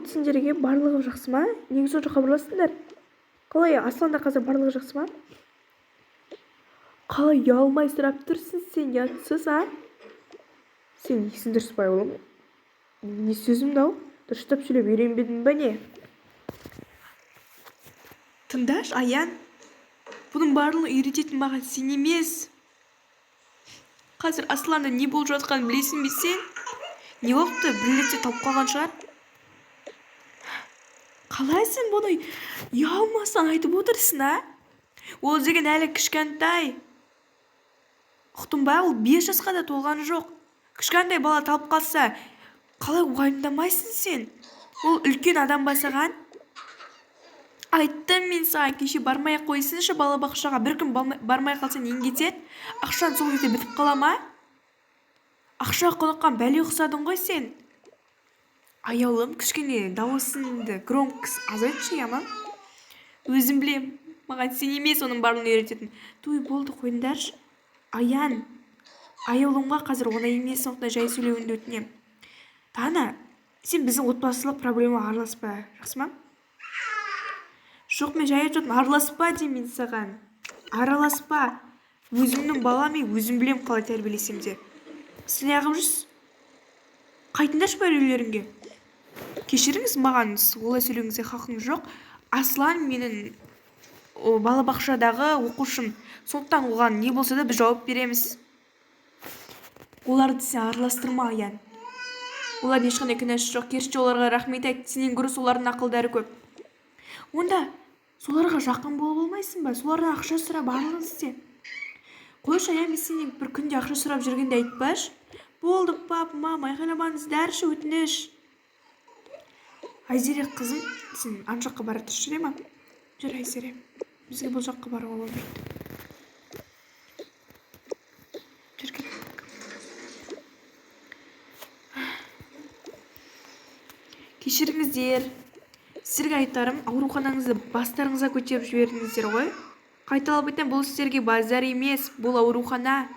сендерге барлығы жақсы ма? Неге сонша хабарластыңдар? Қалай, Асланда қазір барлығы жақсы ма? Қалай ұялмай сұрап тұрсың сен, ұятсыз, а? Сен есің дұрыс па, оğlum? Не сөзімді ау? Дұрыстап сөйлеп үйренбедің ба не? Тыңдаш, Аян. Бұның барлығын үйрететін маған сен емес. Қазір Асланда не болып жатқанын білесің бе сен? Не болыпты? Бір ретте талып қалған шығар. Қалай сен бұны ұялмастан айтып отырсың, а? Ол деген әлі кішкентай. Ұқтың ба, ол 5 жасқа да толған жоқ. Кішкентай бала талып қалса, қалай уайымдамайсың сен? Ол үлкен адам басаған. Айттым мен саған, кеше бармай қойсыншы балабақшаға. Бір күн бармай қалса нең кетеді? Ақшан сол кезде бітіп қала ма? Ақша құныққан бәле ұқсадың ғой сен. Аяулым, кішкене дауысыңды громкость азайтшы, яма. Өзім білем, маған сен емес оның барлығын үйрететін. Той болды, қойыңдаршы. Аян, аяулымға қазір оңай емес, сондықтан жай сөйлеуіңді өтінем. Тана, сен біздің отбасылық проблемаға араласпа, жақсы ма? Жоқ, мен жай айтып жатырмын, араласпа деймін саған. Араласпа. Өзімнің баламын, өзім білем қалай тәрбиелесем де. Сен неғып жүрсіз? Қайтыңдаршы бар үйлеріңге. Кешіріңіз, маған олай сөйлеуіңізге хақың жоқ. Аслан менің балабақшадағы оқушым. Сондықтан оған не болса да біз жауап береміз. Оларды сен араластырма, Аян. Олардың ешқандай кінәсі жоқ. Керісінше оларға рахмет айт. Сенен гөрі солардың ақылдары көп. Онда соларға жақын болып болмайсың ба? Солардан ақша сұрап барлығын істе. Қойшы, Аян, мен сенен бір күнде ақша сұрап жүргенде айтпаш. Болды, пап, мама, айқайлабаңыз, дәрші өтініш. Айзере қызым, сен ан жаққа бара тұршы, жүре ма? Жүр, Айзере. Бізге бұл жаққа баруға болмайды. Жүр, кеттік. Кешіріңіздер. Сіздерге айтарым, ауруханаңызды бастарыңызға көтеріп жібердіңіздер ғой. Қайталап айтам, бұл сіздерге базар емес, бұл аурухана.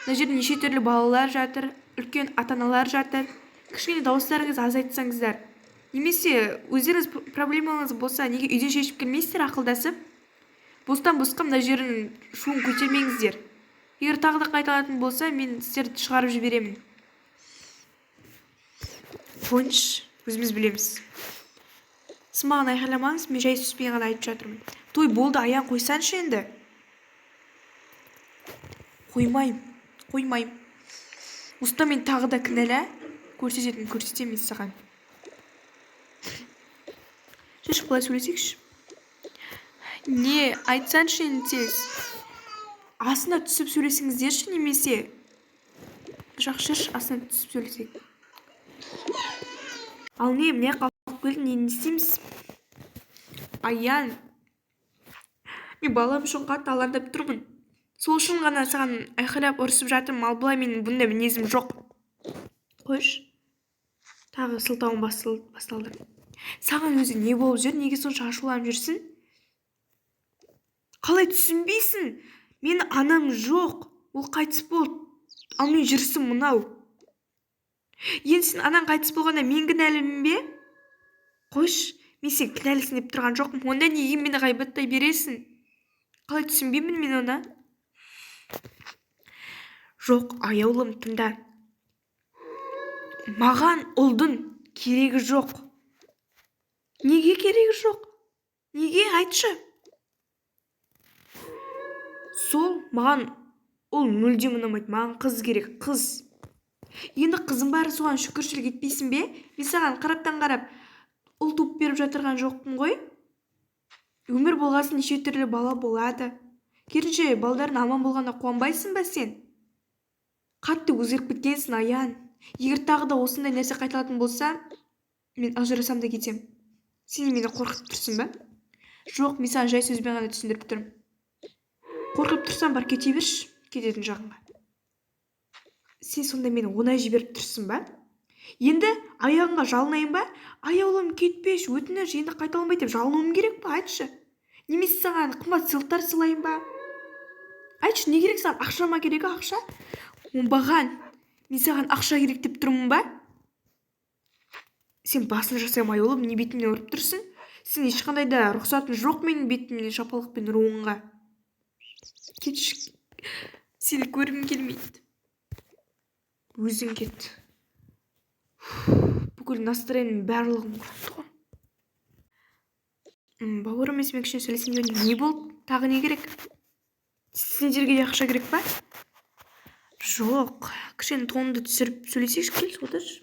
Мына жерде неше түрлі балалар жатыр, үлкен ата-аналар жатыр. Кішкене дауыстарыңызды азайтсаңыздар. Немесе өздеріңіз проблемаңыз болса, неге үйден шешіп келмейсіздер ақылдасып? Бостан-босқа мына жердің шуын көтермеңіздер. Егер тағы да қайталатын болса, мен сіздерді шығарып жіберемін. Қойыңызшы, өзіміз білеміз. Сіз маған айқайламаңыз, мен жай сөзбен ғана айтып жатырмын. Той болды, Аян, қойсаншы енді. Қоймайым. Ұста мен тағы да кінәлі, көрсетемін саған. Жүрші, былай сөйлесекші. Не, айтсаншы енді тез. Асына түсіп сөйлесіңіздерші, немесе. Жақсы, жүрші, асына түсіп сөйлесек. Ал не қалып келдің, не істейміз? Аян, мен балам үшін қатты алаңдап тұрмын. Сол үшін ғана саған айқайлап ұрысып жатырмын, ал былай менің бұндай мінезім жоқ. Қойш, тағы сылтауын басталды. Саған өзі не болып жүр, неге сонша ашуланып жүрсің? Қалай түсінбейсің? Менің анам жоқ, ол қайтыс болды. Ал мен жүрсім мынау. Енді сен анаң қайтыс болғанда мен кінәлімін бе? Қойш, мен сен кінәлісің деп тұрған жоқпын. Онда неге мені ғайбаттай бересің? Қалай түсінбеймін мен оны? Жоқ, аяулым, тыңда. Маған ұлдың керегі жоқ. Неге керегі жоқ? Неге, айтшы? Сол, маған ол мүлдем ұнамайды. Маған қыз керек, қыз. Енді қызым бары соған шүкіршілік етпейсің бе? Мен саған қарап ұл туып беріп жатырған жоқпын ғой. Өмір болғасын неше түрлі бала болады. Керінше балдарын аман болғанда қуанбайсың ба сен? Қатты өзгеріп кеткенсің, Аян. Егер тағы да осындай нәрсе қайталатын болса, мен ажырасам да кетем. Сен мені қорқытып тұрсың ба? Жоқ, мен саған жай сөзбен ғана түсіндіріп тұрмын. Қорқып тұрсам, бар кете берші, кететін жағыңа. Сен сонда мені оңай жіберіп тұрсың ба? Енді аяғыңа жалынайын ба? Аяулым, кетпеш, өтініш, енді қайталанбай деп жалынуым керек па? Айтшы. Немесе саған қымбат сыйлықтар сыйлайын ба? Айтшы, не керек саған? Ақша ма керек, ақша? Оңбаған. Мен саған ақша керек деп тұрмын ба? Сен басын жасамай болып не бетімнен ұрып тұрсың? Сен ешқандай да рұқсатың жоқ менің бетімнен шапалақпен ұруыңа. Кетші, сені көргім келмейді. Өзің кет. Бүкіл настроениемнің барлығын құрады ғой. Бауырым, есімек үшін сөйлесем дегенде не болды? Тағы не керек? Сендерге де ақша керек па? Жоқ, кішкене тонды түсіріп сөйлесейікші, кел, отыршы.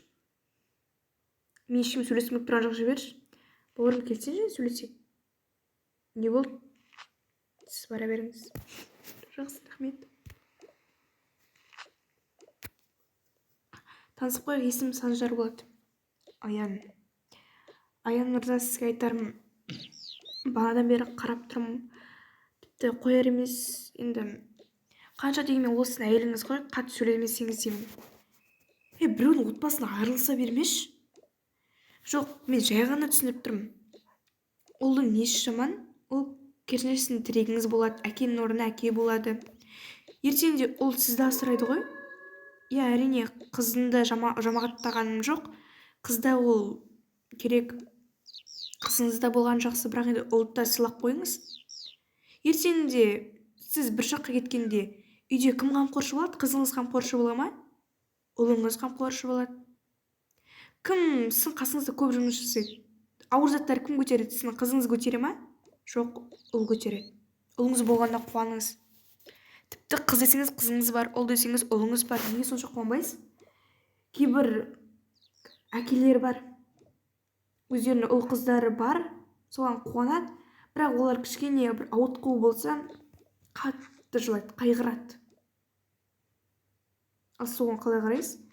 Мен ешкім сөйлесмек тұрған жоқ, жіберші. Бауырым, келсеңші, сөйлесейік. Не болды? Сіз бара беріңіз. Жақсы, рахмет. Танысып қояйық, есімім Санжар болады. Аян мырза, сізге айтарым, бағанадан бері қарап тұрмын. Тіпті қояр емес, енді қанша дегенмен ол сіздің әйеліңіз ғой, қатты сөйлемесеңіз деймін. Біреудің отбасына айырылыса бермеші. Жоқ, мен жай ғана түсініп тұрмын. Олдың несі жаман? Ол керісінше тірегіңіз болады, әкенің орнына әке болады. Ертеңінде ол сізді асырайды ғой. Әрине, қызынды жамағаттағаным жоқ. Қызда ол керек. Қызыңызда болған жақсы, бірақ енді ұлды да сыйлап қойыңыз. Ертеңінде сіз бір жаққа кеткенде үйде кім қамқоршы болады? Қызыңыз қамқоршы бола ма? Ұлыңыз қамқоршы болады. Кім сіздің қасыңызда көп жұмыс жасайды? Ауыр заттар кім көтереді? Сіздің қызыңыз көтере ма? Жоқ, ұл көтереді. Ұлыңыз болғанда қуаныңыз. Тіпті қыз десеңіз қызыңыз бар, ұл десеңіз ұлыңыз бар. Неге сонша қуанбайсыз? Кейбір әкелер бар, өздерінің ұл қыздары бар, соған қуанады, бірақ олар кішкене бір ауытқу болса қатты жылайды, қайғырады. Ал соған қалай қарайсыз?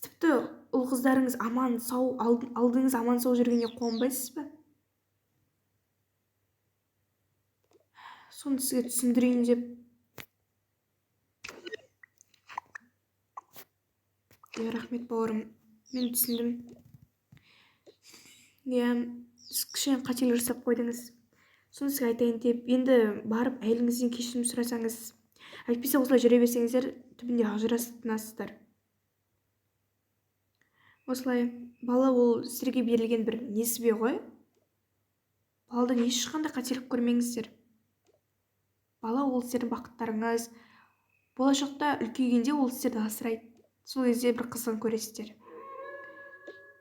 Тіпті ұл қыздарыңыз аман сау, алдыңыз аман сау жүргенде қуанбайсыз ба? Соны сізге түсіндірейін деп. Рахмет, бауырым, мен түсіндім. Сіз кішкене қателік жасап қойдыңыз. Соны сізге айтайын деп, енді барып әйеліңізден кешірім сұрасаңыз, әйтпесе осылай жүре берсеңіздер, түбінде ажырасасыздар. Осылай, бала ол сіздерге берілген бір несібе ғой. Баладан ешқандай қателік көрмеңіздер. Бала ол сіздердің бақыттарыңыз. Болашақта үлкейгенде ол сіздерді асырайды. Сол кезде бір қызығын көресіздер.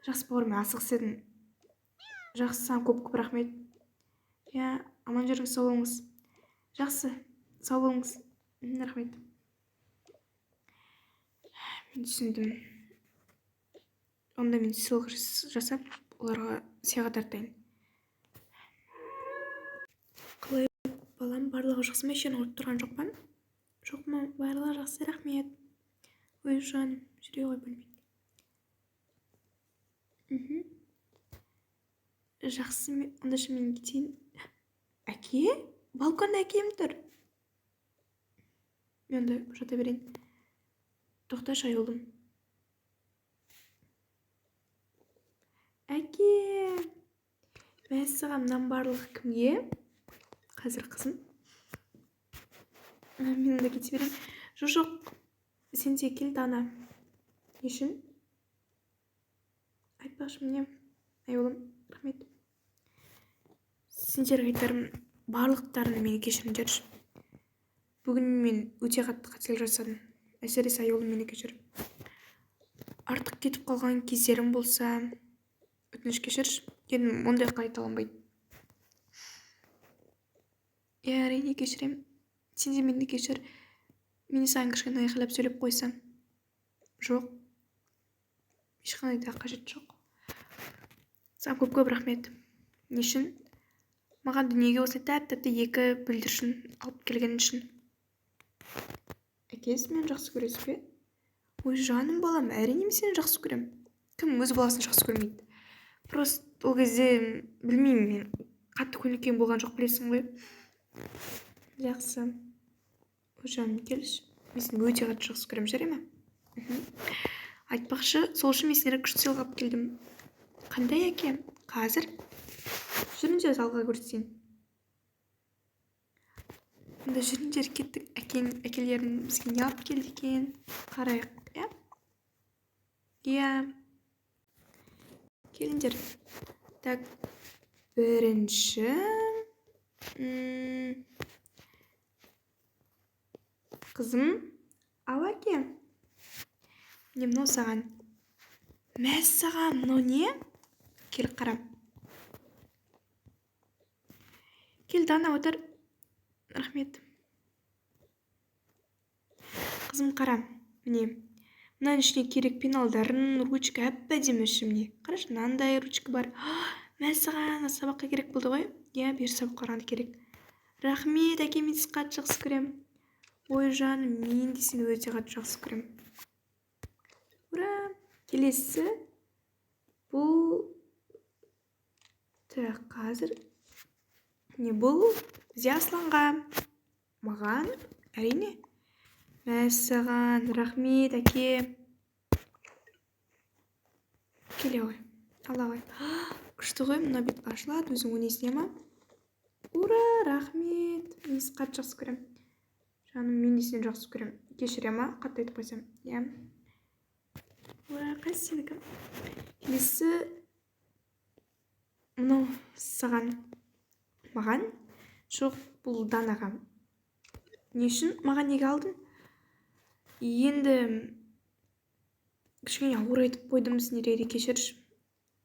Жақсы, бауырым, асығыс едім. Жақсы, саған көп рахмет. Аман жүріңіз, сау болыңыз. Жақсы, сау болыңыз. Рахмет. Мен түсіндім. Онда мен сыйлық жасап, оларға сыйға тартайын. Қалай, балам, барлығы жақсы ма? Ешкім ұрып тұрған жоқ па? Жоқ ма? Барлығы жақсы, рахмет. Ой, жаным, жүре ғой бөлмейді. Жақсы, ондашы мен кетейін. Әке? Балконда әкем тұр. Мен де жата берейін. Тоқташы, айылым. Әке! Мәссаған, барлығы кімге? Қазір қызым. Мен де кете берейін. Жоқ. Сен де кел, Дана. Не үшін? Айтпақшы міне. Айылым, рахмет. Сендерге айтарым, барлықтарына мені кешіріңдерші. Бүгін мен өте қатты қателік жасадым. Әсіресе айылым, мені кешір. Артық кетіп қалған кездерім болса, өтініш кешірші. Енді ондай қайталанбайды. Әрине кешірем. Сен де мені кешір. Мені саған кішкене айқайлап сөйлеп қойсам. Жоқ. Ешқандай да қажет жоқ. Саған көп рахмет. Не үшін? Маған дүниеге осы тәп-тәтті екі бүлдіршін алып келген үшін. Әкес, мені жақсы көресіз бе? Ой, жаным, балам, әрине мен сені жақсы көрем. Кім өз баласын жақсы көрмейді? Просто ол кезде білмеймін, мен қатты көңіл болған жоқ, білесің ғой. Жақсы. Ой, жаным, келші. Мен сені өте қатты жақсы көрем, жарай ма? Айтпақшы, сол үшін мен сендерге күшті сыйлық алып келдім. Қандай, әке? Қазір? Жүріңдер, залға көрсетейін. Онда жүріңдер, кеттік. Әкелерін бізге не алып келді екен? Қарайық, иә? келіңдер. Так, бірінші. Қызым, ал әке. Міне мынау саған. Мәссаған, мынау не? Кел қара. Кел, Дана, отыр. Рахмет. Қызым, қара. Міне. Мынаның ішіне керек пеналдарын, ручка, әп-әдемі іші міне. Қарашы, мынандай ручка бар. Мәссаған, сабаққа керек болды ғой? Иә, бер сабаққа қарағанда керек. Рахмет, әке, мен сізді қатты жақсы көремін. Ой, жаным, мен де сені өте қатты жақсы көремін. Ура! Келесі. Бұл... Так, қазір. Не бұл? Бізде Асланға. Маған? Әрине. Мәссаған, рахмет, әке. Келе ғой. Алла ғой. Күшті ғой, мына бет ашылады, өзің өнесіне ма? Ура, рахмет. Мен сізді қатты жақсы көремін. Жаным, мен де сені жақсы көремін. Кешіре ма? Қатты айтып қойсам. Иә. Ура, қайсы сенікі? Келесі. Мынау саған. Маған? Жоқ, бұл Данаға. Не үшін? Маған неге алдың? Енді кішкене ауыр айтып қойдым, сендерге кешірші.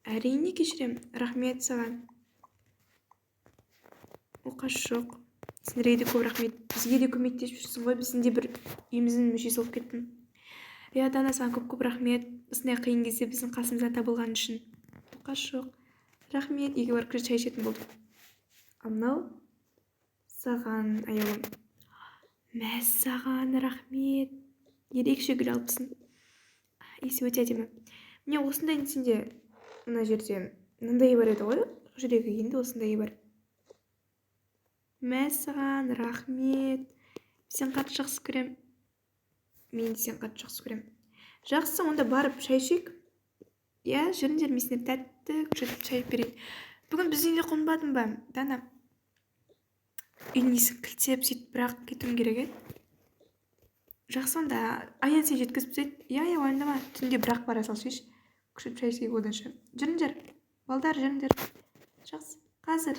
Әрине кешірем. Рахмет саған. Оқасы жоқ. Сендерге де көп рахмет. Бізге де көмектесіп жүрсің ғой, біздің де бір үйіміздің мүшесі болып кеттің. Иә, Дана, саған көп рахмет. Осындай қиын кезде біздің қасымызда табылған үшін. Оқасы жоқ. Рахмет. Үйге барып шай ішетін болдым. Ал мынау саған, аяулым. Мәссаған, рахмет. Ерекше гүл алыпсың. Есі өте әдемі. Міне осындай сенде мына жерде мынандай бар еді ғой, жүрегі енді осындай бар. Мәссаған, рахмет. Сен қатты жақсы көрем. Мен сен қатты жақсы көрем. Жақсы, онда барып шай ішейік. Иә, жүріңдер, мен сендерге тәтті күшті шай берейін. Бүгін біздің үйде қонбадың ба, Дана? Үйдің есігін кілттеп сөйтіп бірақ кетуім керек еді. Жақсы, онда аян сен жеткізіп сөйт. Иә, уайымдама. Түнде бірақ бара салшы еш. Күшіп шай ішейік оданша. Жүріңдер. Балдар, жүріңдер. Жақсы. Қазір